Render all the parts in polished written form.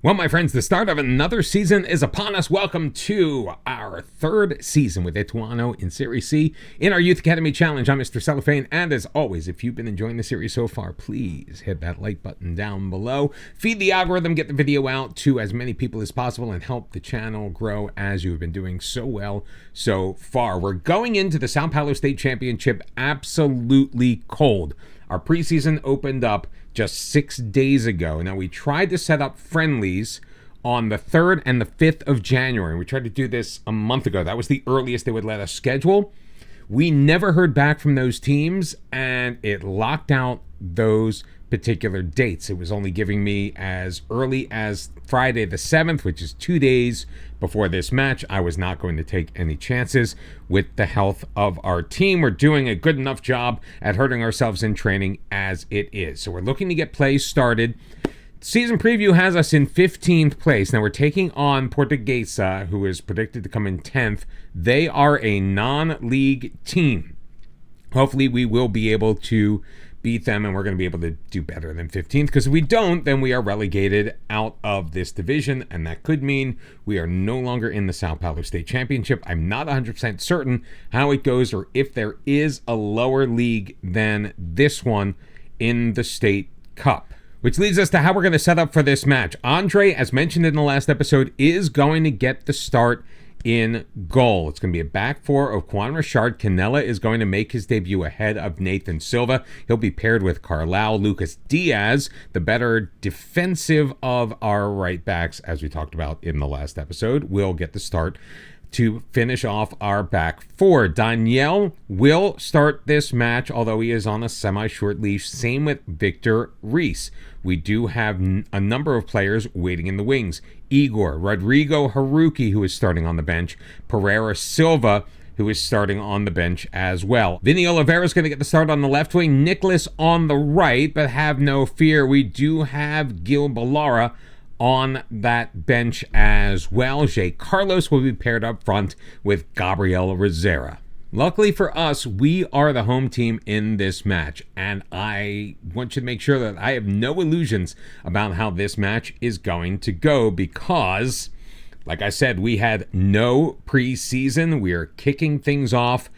Well, my friends, the start of another season is upon us. Welcome to our third season with Ituano in Série C in our Youth Academy Challenge. I'm Mr. Cellophane, and as always, if you've been enjoying the series so far, please hit that like button down below. Feed the algorithm, get the video out to as many people as possible, and help the channel grow as you've been doing so well so far. We're going into the Sao Paulo State Championship absolutely cold. Our preseason opened up just 6 days ago. Now, we tried to set up friendlies on the 3rd and the 5th of January. We tried to do this a month ago. That was the earliest they would let us schedule. We never heard back from those teams, and it locked out those particular dates. It was only giving me as early as Friday the 7th, which is 2 days before this match. I was not going to take any chances with the health of our team. We're doing a good enough job at hurting ourselves in training as it is. So we're looking to get plays started. Season preview has us in 15th place. Now we're taking on Portuguesa, who is predicted to come in 10th. They are a non-league team. Hopefully we will be able to beat them, and we're going to be able to do better than 15th, because if we don't, then we are relegated out of this division, and that could mean we are no longer in the Sao Paulo State Championship. I'm not 100% certain how it goes, or if there is a lower league than this one in the State Cup. Which leads us to how we're going to set up for this match. Andre, as mentioned in the last episode, is going to get the start in goal. It's going to be a back four of Juan Richard. Canella is going to make his debut ahead of Nathan Silva. He'll be paired with Carlau. Lucas Diaz, the better defensive of our right backs, as we talked about in the last episode, will get the start to finish off our back four. Daniel will start this match, although he is on a semi-short leash. Same with Victor Reese. We do have a number of players waiting in the wings. Igor, Rodrigo Haruki, who is starting on the bench. Pereira Silva, who is starting on the bench as well. Vinny Oliveira is going to get the start on the left wing. Nicholas on the right, but have no fear, we do have Gil Ballara on that bench as well. Jay Carlos will be paired up front with Gabriel Rosera. Luckily for us, we are the home team in this match, and I want you to make sure that I have no illusions about how this match is going to go, because, like I said, we had no preseason. We are kicking things off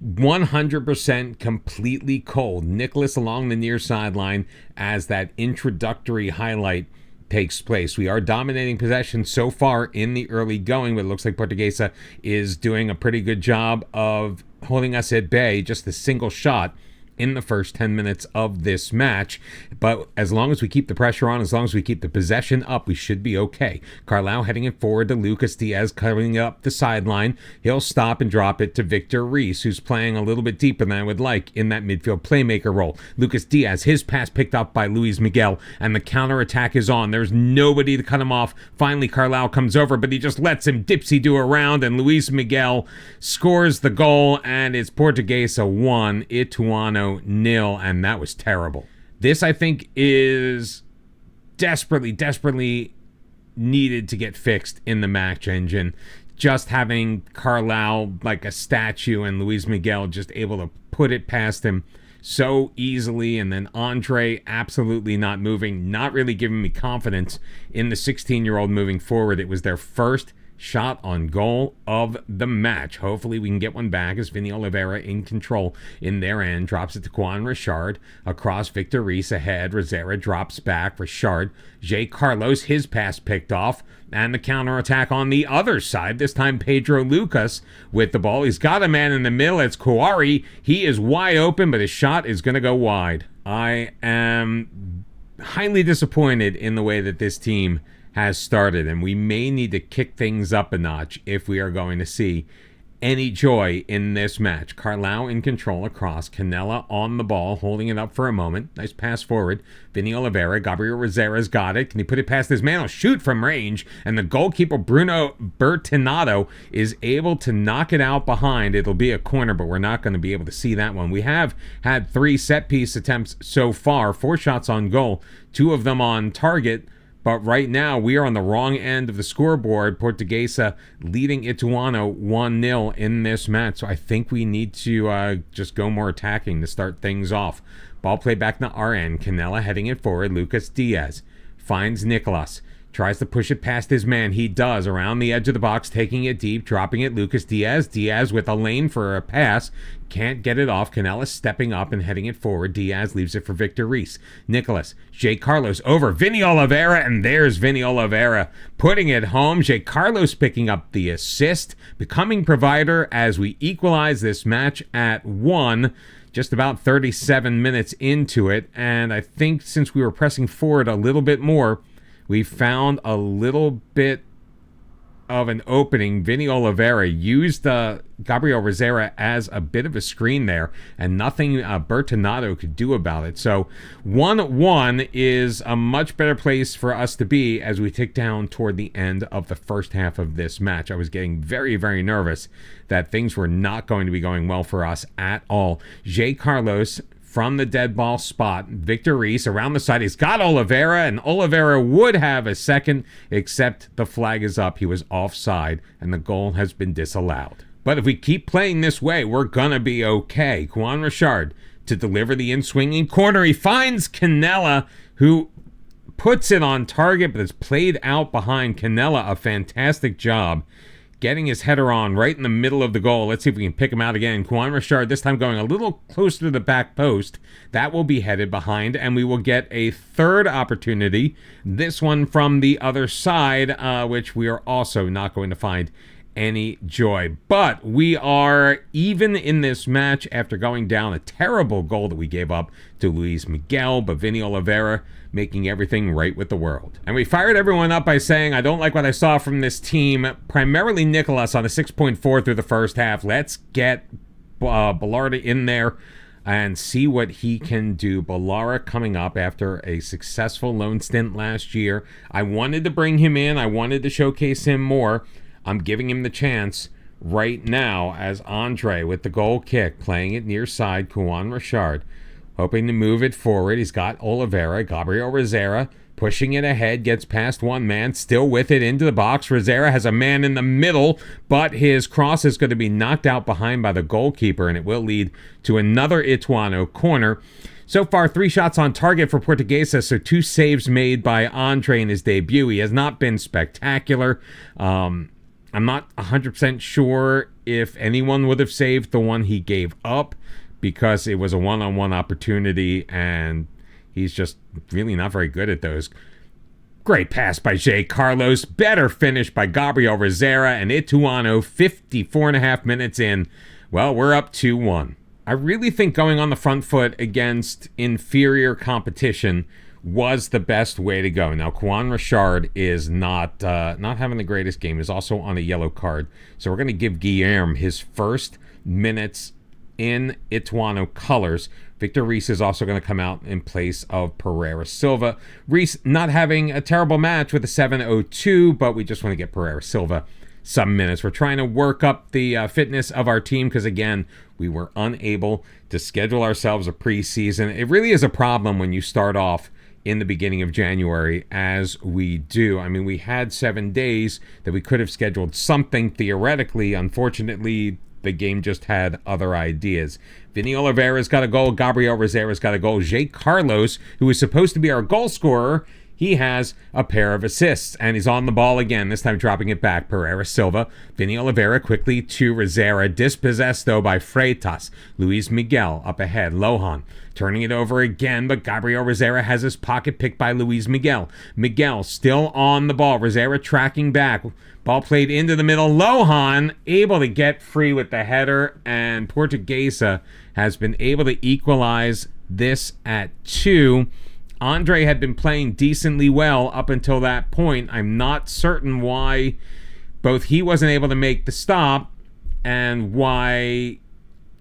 100% completely cold. Nicholas along the near sideline as that introductory highlight takes place. We are dominating possession so far in the early going, but it looks like Portuguesa is doing a pretty good job of holding us at bay. Just a single shot in the first 10 minutes of this match. But as long as we keep the pressure on, as long as we keep the possession up, we should be okay. Carlau heading it forward to Lucas Diaz, coming up the sideline. He'll stop and drop it to Victor Reese, who's playing a little bit deeper than I would like in that midfield playmaker role. Lucas Diaz, his pass picked up by Luis Miguel, and the counterattack is on. There's nobody to cut him off. Finally, Carlau comes over, but he just lets him dipsy-do around, and Luis Miguel scores the goal, and it's Portuguesa 1, Ituano 0, and that was terrible. This, I think, is desperately needed to get fixed in the match engine. Just having Carlau like a statue and Luis Miguel just able to put it past him so easily, and then Andre absolutely not moving, not really giving me confidence in the 16-year-old moving forward. It was their first shot on goal of the match. Hopefully we can get one back as Vinny Oliveira in control in their end. Drops it to Juan Richard. Across Victor Reese ahead. Rosera drops back. Richard. Jay Carlos, his pass picked off. And the counterattack on the other side. This time Pedro Lucas with the ball. He's got a man in the middle. It's Kouari. He is wide open, but his shot is going to go wide. I am highly disappointed in the way that this team has started, and we may need to kick things up a notch if we are going to see any joy in this match. Carlau in control across. Canella on the ball, holding it up for a moment. Nice pass forward. Vinny Oliveira. Gabriel Rosera's got it. Can he put it past his man? He'll shoot from range, and the goalkeeper, Bruno Bertinato, is able to knock it out behind. It'll be a corner, but we're not going to be able to see that one. We have had 3 set-piece attempts so far, 4 shots on goal, 2 of them on target. But right now, we are on the wrong end of the scoreboard. Portuguesa leading Ituano 1-0 in this match. So I think we need to just go more attacking to start things off. Ball played back to our end. Canella heading it forward. Lucas Diaz finds Nicolas. Tries to push it past his man. He does. Around the edge of the box, taking it deep, dropping it. Lucas Diaz. Diaz with a lane for a pass. Can't get it off. Canella stepping up and heading it forward. Diaz leaves it for Victor Reese. Nicholas. Jay Carlos over. Vinny Oliveira. And there's Vinny Oliveira putting it home. Jay Carlos picking up the assist. Becoming provider as we equalize this match at 1. Just about 37 minutes into it. And I think since we were pressing forward a little bit more, we found a little bit of an opening. Vinny Oliveira used Gabriel Rosera as a bit of a screen there, and nothing Bertinato could do about it. So 1-1 is a much better place for us to be as we tick down toward the end of the first half of this match. I was getting very, very nervous that things were not going to be going well for us at all. Jay Carlos from the dead ball spot. Victor Reese around the side. He's got Oliveira, and Oliveira would have a second, except the flag is up. He was offside, and the goal has been disallowed. But if we keep playing this way, we're going to be okay. Juan Richard to deliver the in-swinging corner. He finds Canella, who puts it on target, but it's played out behind. Canella, a fantastic job getting his header on right in the middle of the goal. Let's see if we can pick him out again. Juan Richard, this time going a little closer to the back post. That will be headed behind, and we will get a third opportunity. This one from the other side, which we are also not going to find any joy. But we are even in this match after going down a terrible goal that we gave up to Luis Miguel, but Vinny Oliveira making everything right with the world. And we fired everyone up by saying, I don't like what I saw from this team, primarily Nicholas on a 6.4 through the first half. Let's get Ballarda in there and see what he can do. Ballara coming up after a successful loan stint last year. I wanted to bring him in. I wanted to showcase him more. I'm giving him the chance right now as Andre with the goal kick, playing it near side. Juan Richard hoping to move it forward. He's got Oliveira. Gabriel Rosera pushing it ahead, gets past one man, still with it into the box. Rosera has a man in the middle, but his cross is going to be knocked out behind by the goalkeeper, and it will lead to another Ituano corner. So far, 3 shots on target for Portuguesa, so 2 saves made by Andre in his debut. He has not been spectacular. I'm not 100% sure if anyone would have saved the one he gave up, because it was a one-on-one opportunity, and he's just really not very good at those. Great pass by Jay Carlos. Better finish by Gabriel Rosera, and Ituano 54.5 minutes in. Well, we're up 2-1. I really think going on the front foot against inferior competition was the best way to go. Now, Juan Richard is not having the greatest game. He's also on a yellow card. So we're going to give Guillermo his first minutes in Ituano colors. Victor Reese is also going to come out in place of Pereira Silva. Reese not having a terrible match with a 7.02, but we just want to get Pereira Silva some minutes. We're trying to work up the fitness of our team because, again, we were unable to schedule ourselves a preseason. It really is a problem when you start off in the beginning of January, as we do. I mean, we had 7 days that we could have scheduled something theoretically. Unfortunately, the game just had other ideas. Vinny Oliveira's got a goal. Gabriel Rosera's got a goal. Jay Carlos, who is supposed to be our goal scorer, he has a pair of assists, and he's on the ball again, this time dropping it back. Pereira Silva. Vinny Oliveira quickly to Rosera. Dispossessed, though, by Freitas. Luis Miguel up ahead. Lohan turning it over again, but Gabriel Rosera has his pocket picked by Luis Miguel. Miguel still on the ball. Rosera tracking back. Ball played into the middle. Lohan able to get free with the header, and Portuguesa has been able to equalize this at 2. Andre had been playing decently well up until that point. I'm not certain why both he wasn't able to make the stop and why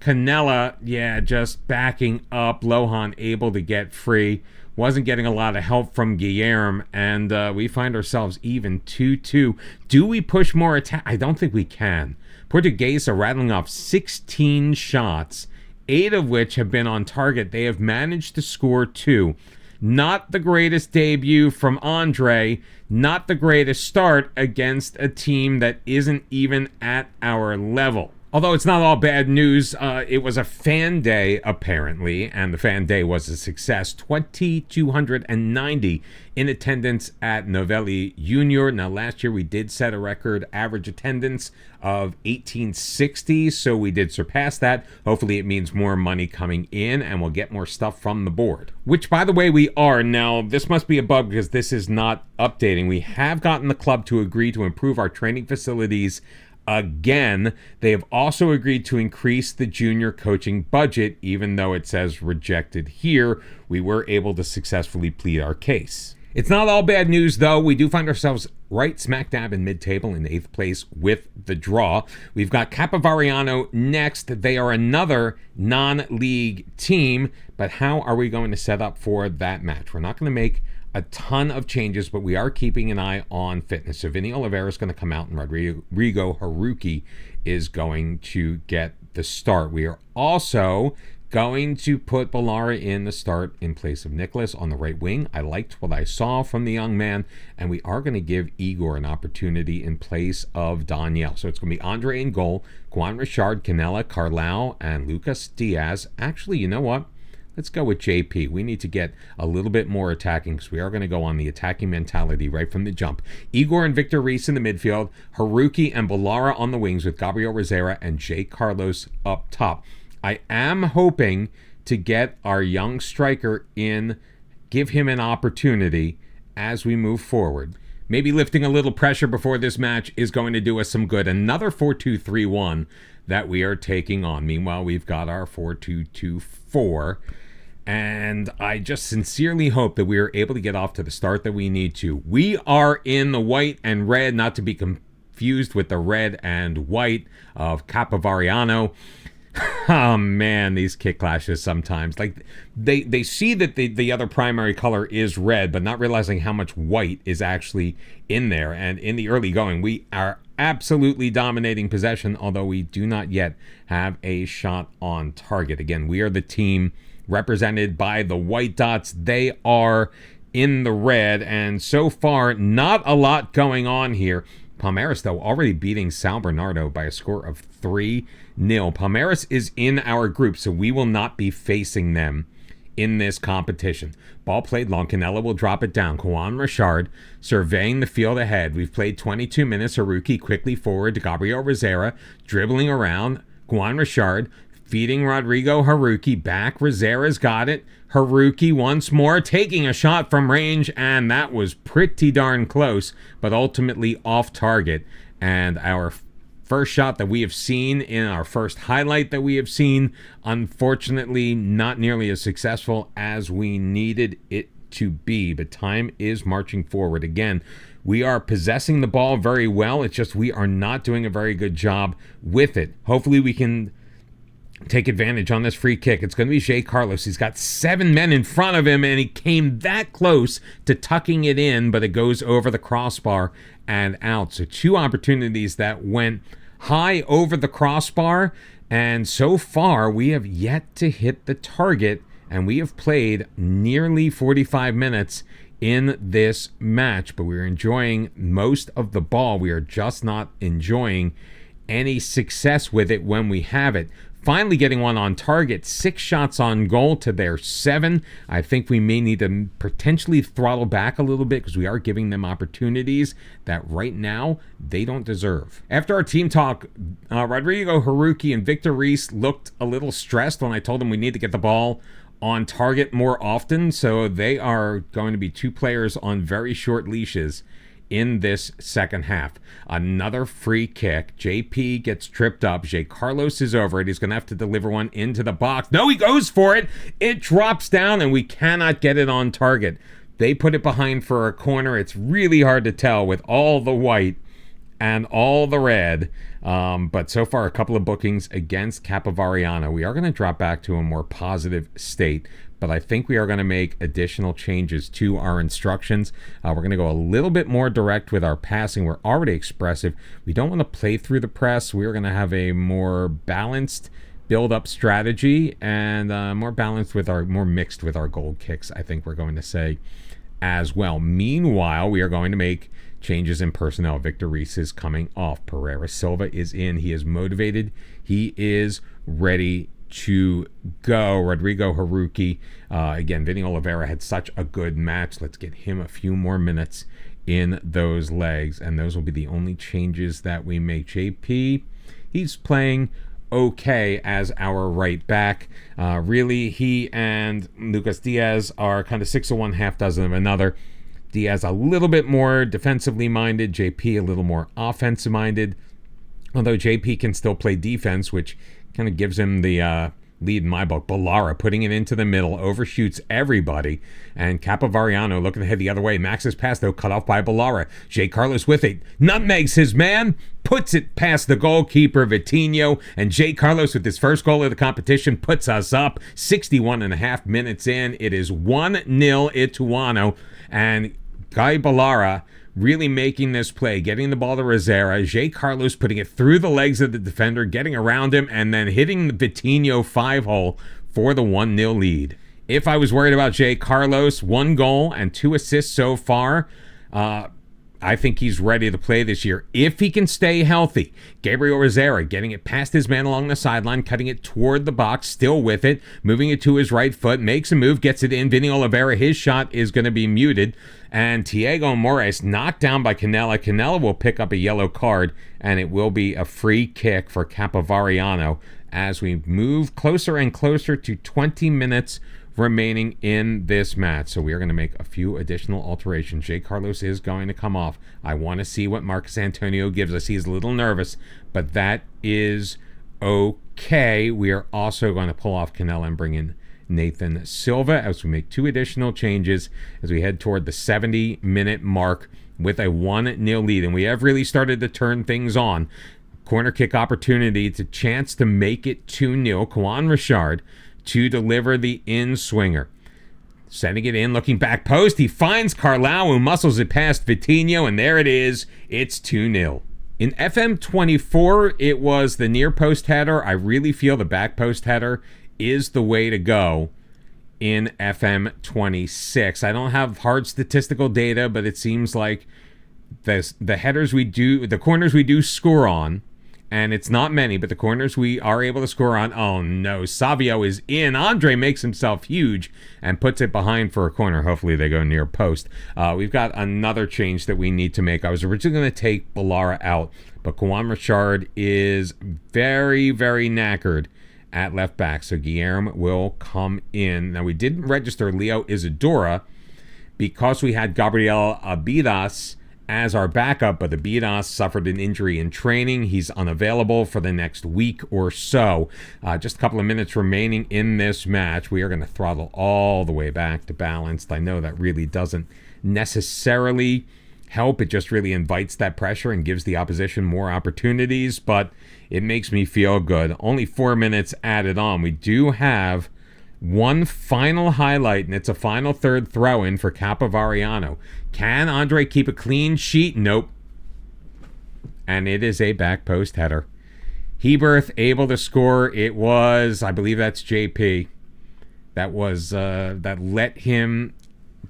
Canella, just backing up. Lohan able to get free. Wasn't getting a lot of help from Guillermo, and we find ourselves even 2-2. Do we push more attack? I don't think we can. Portuguesa rattling off 16 shots, 8 of which have been on target. They have managed to score 2. Not the greatest debut from Andre. Not the greatest start against a team that isn't even at our level. Although it's not all bad news, it was a fan day, apparently, and the fan day was a success. 2,290 in attendance at Novelli Jr. Now, last year we did set a record average attendance of 1,860, so we did surpass that. Hopefully it means more money coming in, and we'll get more stuff from the board. Which, by the way, we are. Now, this must be a bug because this is not updating. We have gotten the club to agree to improve our training facilities again. They have also agreed to increase the junior coaching budget, even though it says rejected here. We were able to successfully plead our case. It's not all bad news, though. We do find ourselves right smack dab in mid-table in 8th place with the draw. We've got Capivariano next. They are another non-league team, but how are we going to set up for that match? We're not going to make a ton of changes, but we are keeping an eye on fitness. So Vinny Oliveira is going to come out, and Rodrigo Haruki is going to get the start. We are also going to put Ballara in the start in place of Nicholas on the right wing. I liked what I saw from the young man, and we are going to give Igor an opportunity in place of Daniel. So it's going to be Andre in goal, Juan Richard, Canella, Carlau, and Lucas Diaz. Actually, you know what? Let's go with JP. We need to get a little bit more attacking because we are going to go on the attacking mentality right from the jump. Igor and Victor Reis in the midfield, Haruki and Ballara on the wings with Gabriel Rosera and Jay Carlos up top. I am hoping to get our young striker in, give him an opportunity as we move forward. Maybe lifting a little pressure before this match is going to do us some good. Another 4-2-3-1 that we are taking on. Meanwhile, we've got our 4-2-2-4. And I just sincerely hope that we are able to get off to the start that we need to. We are in the white and red, not to be confused with the red and white of Capivariano. Oh man, these kick clashes sometimes. Like they see that the other primary color is red, but not realizing how much white is actually in there. And in the early going, we are absolutely dominating possession, although we do not yet have a shot on target. Again, we are the team represented by the white dots. They are in the red, and so far, not a lot going on here. Palmeiras, though, already beating São Bernardo by a score of 3-0. Palmeiras is in our group, so we will not be facing them in this competition. Ball played long. Canella will drop it down. Juan Richard surveying the field ahead. We've played 22 minutes. Haruki quickly forward to Gabriel Rosera, dribbling around. Juan Richard feeding Rodrigo Haruki back. Rosera's got it. Haruki once more taking a shot from range, and that was pretty darn close, but ultimately off target. And our first shot that we have seen in our first highlight that we have seen, unfortunately not nearly as successful as we needed it to be, but time is marching forward. Again, we are possessing the ball very well. It's just we are not doing a very good job with it. Hopefully we can take advantage on this free kick. It's going to be Jay Carlos. He's got 7 men in front of him, and he came that close to tucking it in, but it goes over the crossbar and out. So 2 opportunities that went high over the crossbar, and so far we have yet to hit the target, and we have played nearly 45 minutes in this match, but we're enjoying most of the ball. We are just not enjoying any success with it when we have it. Finally getting one on target, 6 shots on goal to their 7. I think we may need to potentially throttle back a little bit because we are giving them opportunities that right now they don't deserve. After our team talk, Rodrigo Haruki and Victor Reis looked a little stressed when I told them we need to get the ball on target more often. So they are going to be 2 players on very short leashes in this second half. Another free kick. JP gets tripped up. Jay Carlos is over it. He's going to have to deliver one into the box. No, he goes for it. It drops down, and we cannot get it on target. They put it behind for a corner. It's really hard to tell with all the white and all the red. But so far, a couple of bookings against Capivariano. We are going to drop back to a more positive state, but I think we are going to make additional changes to our instructions. We're going to go a little bit more direct with our passing. We're already expressive. We don't want to play through the press. We're going to have a more balanced build-up strategy and more balanced with more mixed with our goal kicks, I think we're going to say. as well. Meanwhile, we are going to make changes in personnel. Victor Reese is coming off. Pereira Silva is in. He is motivated. He is ready to go. Rodrigo Haruki. Again, Vinny Oliveira had such a good match. Let's get him a few more minutes in those legs. And those will be the only changes that we make. JP, he's playing okay as our right back. Really, he and Lucas Diaz are kind of 6 of one, half dozen of another. Diaz a little bit more defensively minded, JP a little more offensive minded, although JP can still play defense, which kind of gives him the lead in my book. Ballara putting it into the middle, overshoots everybody, and Capovariano looking ahead the other way. Max's pass, though, cut off by Ballara. Jay Carlos with it, nutmegs his man, puts it past the goalkeeper, Vitinho, and Jay Carlos with his first goal of the competition puts us up. 61 and a half minutes in, it is 1-0 Ituano, and Guy Ballara really making this play, getting the ball to Rosera. Jay Carlos putting it through the legs of the defender, getting around him, and then hitting the Vitinho 5-hole for the 1-0 lead. If I was worried about Jay Carlos, 1 goal and 2 assists so far, I think he's ready to play this year if he can stay healthy. Gabriel Rosera getting it past his man along the sideline, cutting it toward the box, still with it, moving it to his right foot, makes a move, gets it in. Vinny Oliveira, his shot is going to be muted. And Thiago Moraes knocked down by Canella. Canella will pick up a yellow card, and it will be a free kick for Capovariano as we move closer and closer to 20 minutes remaining in this match. So we are going to make a few additional alterations. Jay Carlos is going to come off. I want to see what Marcus Antonio gives us. He's a little nervous, but that is okay. We are also going to pull off Canella and bring in Nathan Silva as we make 2 additional changes as we head toward the 70-minute mark with a 1-0 lead. And we have really started to turn things on. Corner kick opportunity. It's a chance to make it 2-0. Kwan Richard to deliver the in-swinger. Sending it in, looking back post. He finds Carlau, who muscles it past Vitinho, and there it is. It's 2-0. In FM24, it was the near post header. I really feel the back post header is the way to go in FM26. I don't have hard statistical data, but it seems like the headers we do, the corners we do score on, and it's not many, but the corners we are able to score on, oh no, Savio is in. Andre makes himself huge and puts it behind for a corner. Hopefully they go near post. We've got another change that we need to make. I was originally going to take Ballara out, but Kwan Richard is very, very knackered at left back, so Guillermo will come in. Now, we didn't register Leo Isadora because we had Gabriel Abidas as our backup, but Abidas suffered an injury in training. He's unavailable for the next week or so. Just a couple of minutes remaining in this match. We are going to throttle all the way back to balanced. I know that really doesn't necessarily help. It just really invites that pressure and gives the opposition more opportunities, but it makes me feel good. Only 4 minutes added on. We do have one final highlight, and it's a final third throw-in for Capovariano. Can Andre keep a clean sheet? Nope. And it is a back post header. Heberth able to score. It was, I believe that's JP. That was, that let him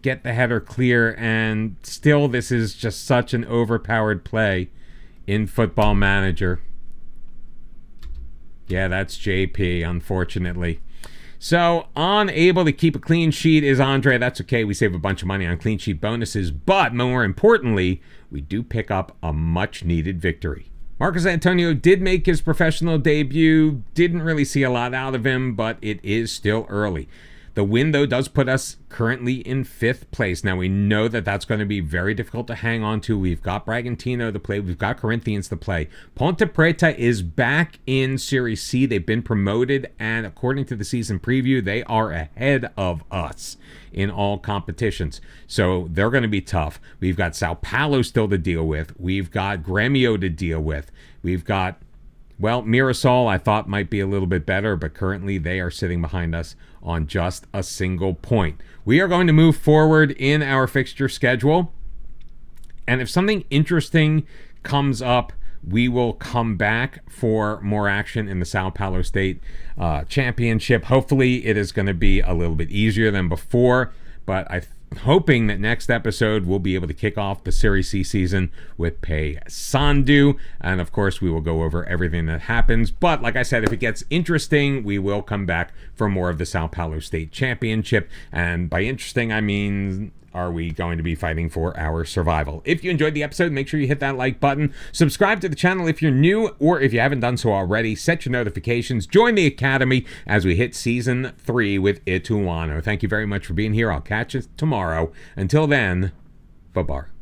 get the header clear, and still this is just such an overpowered play in Football Manager. Yeah, that's JP, unfortunately. So, unable to keep a clean sheet is Andre. That's okay. We save a bunch of money on clean sheet bonuses. But, more importantly, we do pick up a much-needed victory. Marcus Antonio did make his professional debut. Didn't really see a lot out of him, but it is still early. The win, though, does put us currently in 5th place. Now, we know that that's going to be very difficult to hang on to. We've got Bragantino to play. We've got Corinthians to play. Ponte Preta is back in Série C. They've been promoted, and according to the season preview, they are ahead of us in all competitions. So they're going to be tough. We've got Sao Paulo still to deal with. We've got Grêmio to deal with. We've got, well, Mirassol I thought might be a little bit better, but currently they are sitting behind us on just a single point. We are going to move forward in our fixture schedule, and if something interesting comes up, we will come back for more action in the Sao Paulo State Championship. Hopefully it is going to be a little bit easier than before, but hoping that next episode we'll be able to kick off the Série C season with Pay Sandu. And of course, we will go over everything that happens. But like I said, if it gets interesting, we will come back for more of the Sao Paulo State Championship. And by interesting, I mean, are we going to be fighting for our survival? If you enjoyed the episode, make sure you hit that like button. Subscribe to the channel if you're new, or if you haven't done so already, set your notifications. Join the Academy as we hit Season 3 with Ituano. Thank you very much for being here. I'll catch you tomorrow. Until then, bye-bye.